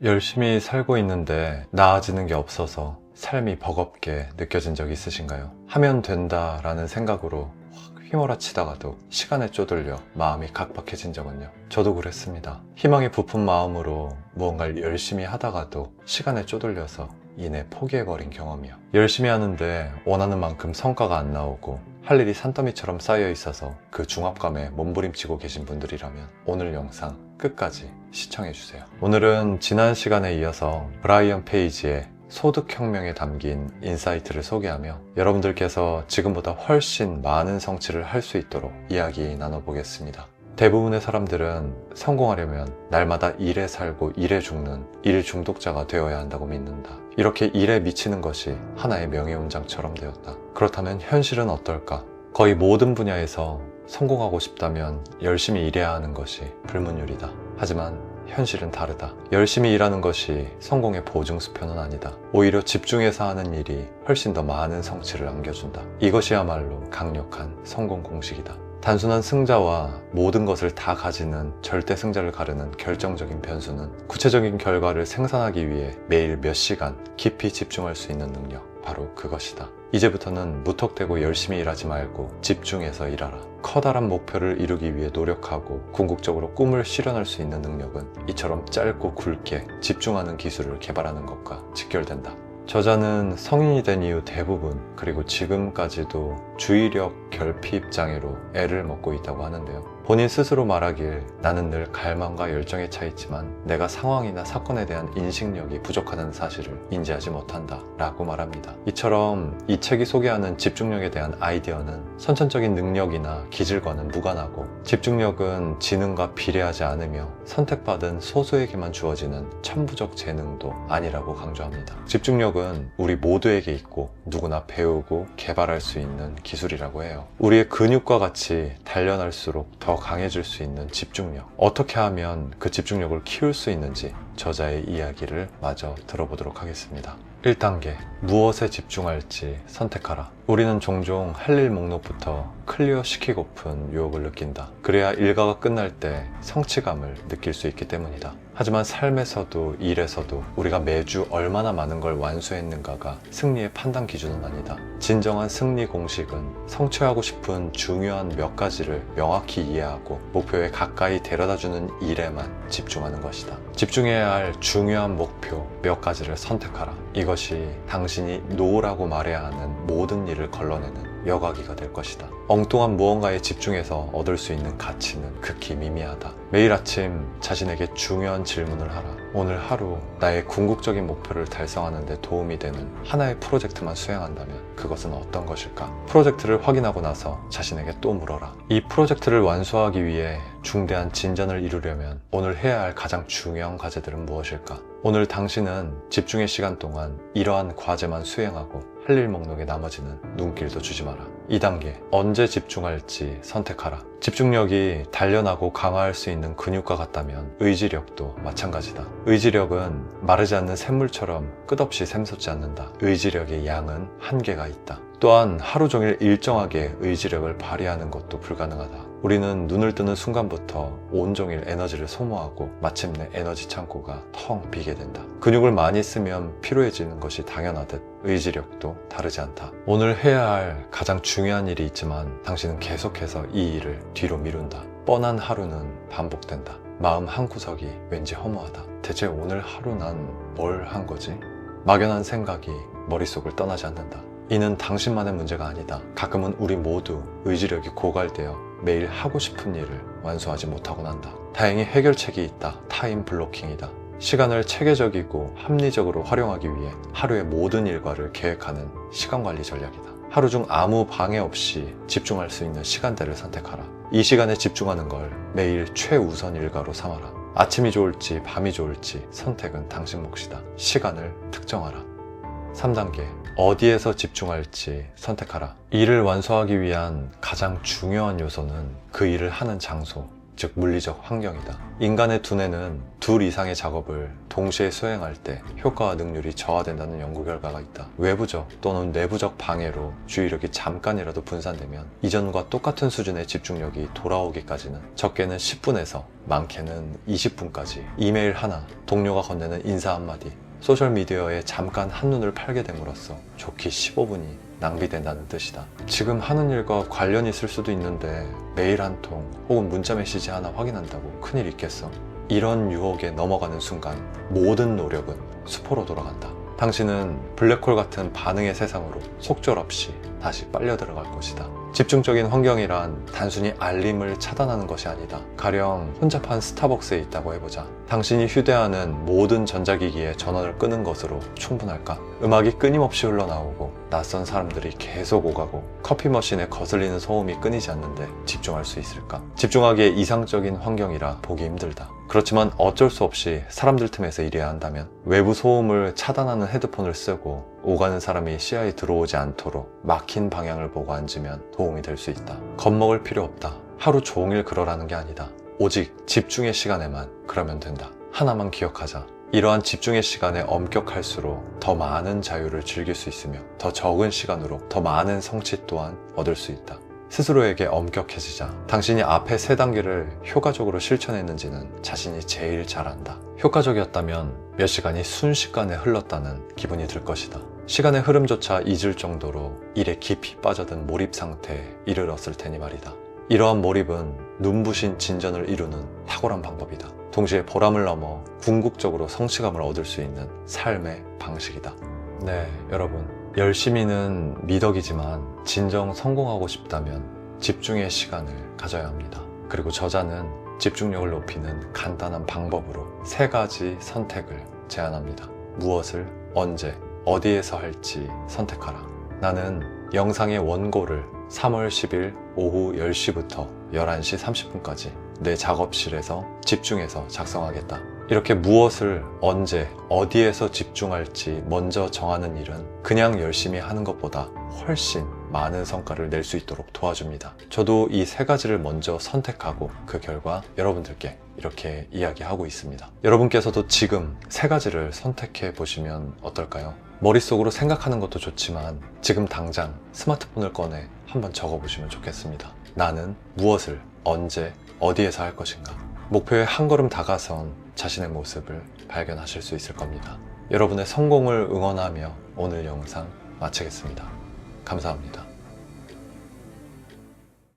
열심히 살고 있는데 나아지는 게 없어서 삶이 버겁게 느껴진 적 있으신가요? 하면 된다라는 생각으로 확 휘몰아치다가도 시간에 쪼들려 마음이 각박해진 적은요? 저도 그랬습니다. 희망이 부푼 마음으로 무언가를 열심히 하다가도 시간에 쪼들려서 이내 포기해버린 경험이요. 열심히 하는데 원하는 만큼 성과가 안 나오고 할 일이 산더미처럼 쌓여 있어서 그 중압감에 몸부림치고 계신 분들이라면 오늘 영상 끝까지 시청해주세요. 오늘은 지난 시간에 이어서 브라이언 페이지의 소득혁명에 담긴 인사이트를 소개하며 여러분들께서 지금보다 훨씬 많은 성취를 할 수 있도록 이야기 나눠보겠습니다. 대부분의 사람들은 성공하려면 날마다 일에 살고 일에 죽는 일 중독자가 되어야 한다고 믿는다. 이렇게 일에 미치는 것이 하나의 명예훈장처럼 되었다. 그렇다면 현실은 어떨까? 거의 모든 분야에서 성공하고 싶다면 열심히 일해야 하는 것이 불문율이다. 하지만 현실은 다르다. 열심히 일하는 것이 성공의 보증수표는 아니다. 오히려 집중해서 하는 일이 훨씬 더 많은 성취를 안겨준다. 이것이야말로 강력한 성공 공식이다. 단순한 승자와 모든 것을 다 가지는 절대 승자를 가르는 결정적인 변수는 구체적인 결과를 생산하기 위해 매일 몇 시간 깊이 집중할 수 있는 능력, 바로 그것이다. 이제부터는 무턱대고 열심히 일하지 말고 집중해서 일하라. 커다란 목표를 이루기 위해 노력하고 궁극적으로 꿈을 실현할 수 있는 능력은 이처럼 짧고 굵게 집중하는 기술을 개발하는 것과 직결된다. 저자는 성인이 된 이후 대부분, 그리고 지금까지도 주의력 결핍 장애로 애를 먹고 있다고 하는데요. 본인 스스로 말하길 나는 늘 갈망과 열정에 차 있지만 내가 상황이나 사건에 대한 인식력이 부족하다는 사실을 인지하지 못한다 라고 말합니다. 이처럼 이 책이 소개하는 집중력에 대한 아이디어는 선천적인 능력이나 기질과는 무관하고 집중력은 지능과 비례하지 않으며 선택받은 소수에게만 주어지는 천부적 재능도 아니라고 강조합니다. 집중력은 우리 모두에게 있고 누구나 배우고 개발할 수 있는 기술이라고 해요. 우리의 근육과 같이 단련할수록 더 강해질 수 있는 집중력, 어떻게 하면 그 집중력을 키울 수 있는지 저자의 이야기를 마저 들어보도록 하겠습니다. 1단계, 무엇에 집중할지 선택하라. 우리는 종종 할 일 목록부터 클리어 시키고픈 유혹을 느낀다. 그래야 일과가 끝날 때 성취감을 느낄 수 있기 때문이다. 하지만 삶에서도 일에서도 우리가 매주 얼마나 많은 걸 완수했는가가 승리의 판단 기준은 아니다. 진정한 승리 공식은 성취하고 싶은 중요한 몇 가지를 명확히 이해하고 목표에 가까이 데려다주는 일에만 집중하는 것이다. 집중해야 할 중요한 목표 몇 가지를 선택하라. 이것이 당신이 노라고 말해야 하는 모든 일을 걸러내는 여과기가 될 것이다. 엉뚱한 무언가에 집중해서 얻을 수 있는 가치는 극히 미미하다. 매일 아침 자신에게 중요한 질문을 하라. 오늘 하루 나의 궁극적인 목표를 달성하는 데 도움이 되는 하나의 프로젝트만 수행한다면 그것은 어떤 것일까? 프로젝트를 확인하고 나서 자신에게 또 물어라. 이 프로젝트를 완수하기 위해 중대한 진전을 이루려면 오늘 해야 할 가장 중요한 과제들은 무엇일까? 오늘 당신은 집중의 시간 동안 이러한 과제만 수행하고 할 일 목록의 나머지는 눈길도 주지 마라. 2단계, 언제 집중할지 선택하라. 집중력이 단련하고 강화할 수 있는 근육과 같다면 의지력도 마찬가지다. 의지력은 마르지 않는 샘물처럼 끝없이 샘솟지 않는다. 의지력의 양은 한계가 있다. 또한 하루 종일 일정하게 의지력을 발휘하는 것도 불가능하다. 우리는 눈을 뜨는 순간부터 온종일 에너지를 소모하고 마침내 에너지 창고가 텅 비게 된다. 근육을 많이 쓰면 피로해지는 것이 당연하듯 의지력도 다르지 않다. 오늘 해야 할 가장 중요한 일이 있지만 당신은 계속해서 이 일을 뒤로 미룬다. 뻔한 하루는 반복된다. 마음 한구석이 왠지 허무하다. 대체 오늘 하루 난 뭘 한 거지? 막연한 생각이 머릿속을 떠나지 않는다. 이는 당신만의 문제가 아니다. 가끔은 우리 모두 의지력이 고갈되어 매일 하고 싶은 일을 완수하지 못하곤 한다. 다행히 해결책이 있다. 타임 블로킹이다. 시간을 체계적이고 합리적으로 활용하기 위해 하루의 모든 일과를 계획하는 시간관리 전략이다. 하루 중 아무 방해 없이 집중할 수 있는 시간대를 선택하라. 이 시간에 집중하는 걸 매일 최우선 일과로 삼아라. 아침이 좋을지 밤이 좋을지 선택은 당신 몫이다. 시간을 특정하라. 3단계, 어디에서 집중할지 선택하라. 일을 완수하기 위한 가장 중요한 요소는 그 일을 하는 장소, 즉 물리적 환경이다. 인간의 두뇌는 둘 이상의 작업을 동시에 수행할 때 효과와 능률이 저하된다는 연구 결과가 있다. 외부적 또는 내부적 방해로 주의력이 잠깐이라도 분산되면 이전과 똑같은 수준의 집중력이 돌아오기까지는 적게는 10분에서 많게는 20분까지 이메일 하나, 동료가 건네는 인사 한마디, 소셜미디어에 잠깐 한눈을 팔게 됨으로써 좋기 15분이 낭비된다는 뜻이다. 지금 하는 일과 관련이 있을 수도 있는데 메일 한 통 혹은 문자 메시지 하나 확인한다고 큰일 있겠어? 이런 유혹에 넘어가는 순간 모든 노력은 수포로 돌아간다. 당신은 블랙홀 같은 반응의 세상으로 속절없이 다시 빨려 들어갈 것이다. 집중적인 환경이란 단순히 알림을 차단하는 것이 아니다. 가령 혼잡한 스타벅스에 있다고 해보자. 당신이 휴대하는 모든 전자기기에 전원을 끄는 것으로 충분할까? 음악이 끊임없이 흘러나오고 낯선 사람들이 계속 오가고 커피 머신에 거슬리는 소음이 끊이지 않는데 집중할 수 있을까? 집중하기에 이상적인 환경이라 보기 힘들다. 그렇지만 어쩔 수 없이 사람들 틈에서 일해야 한다면 외부 소음을 차단하는 헤드폰을 쓰고 오가는 사람이 시야에 들어오지 않도록 막힌 방향을 보고 앉으면 도움이 될 수 있다. 겁먹을 필요 없다. 하루 종일 그러라는 게 아니다. 오직 집중의 시간에만 그러면 된다. 하나만 기억하자. 이러한 집중의 시간에 엄격할수록 더 많은 자유를 즐길 수 있으며 더 적은 시간으로 더 많은 성취 또한 얻을 수 있다. 스스로에게 엄격해지자. 당신이 앞에 3단계를 효과적으로 실천했는지는 자신이 제일 잘 안다. 효과적이었다면 몇 시간이 순식간에 흘렀다는 기분이 들 것이다. 시간의 흐름조차 잊을 정도로 일에 깊이 빠져든 몰입 상태에 이르렀을 테니 말이다. 이러한 몰입은 눈부신 진전을 이루는 탁월한 방법이다. 동시에 보람을 넘어 궁극적으로 성취감을 얻을 수 있는 삶의 방식이다. 네, 여러분. 열심히는 미덕이지만 진정 성공하고 싶다면 집중의 시간을 가져야 합니다. 그리고 저자는 집중력을 높이는 간단한 방법으로 3가지 선택을 제안합니다. 무엇을, 언제, 어디에서 할지 선택하라. 나는 영상의 원고를 3월 10일 오후 10시부터 11시 30분까지 내 작업실에서 집중해서 작성하겠다. 이렇게 무엇을 언제 어디에서 집중할지 먼저 정하는 일은 그냥 열심히 하는 것보다 훨씬 많은 성과를 낼 수 있도록 도와줍니다. 저도 이 3가지를 먼저 선택하고 그 결과 여러분들께 이렇게 이야기하고 있습니다. 여러분께서도 지금 3가지를 선택해 보시면 어떨까요? 머릿속으로 생각하는 것도 좋지만 지금 당장 스마트폰을 꺼내 한번 적어보시면 좋겠습니다. 나는 무엇을 언제 어디에서 할 것인가? 목표에 한 걸음 다가선 자신의 모습을 발견하실 수 있을 겁니다. 여러분의 성공을 응원하며 오늘 영상 마치겠습니다. 감사합니다.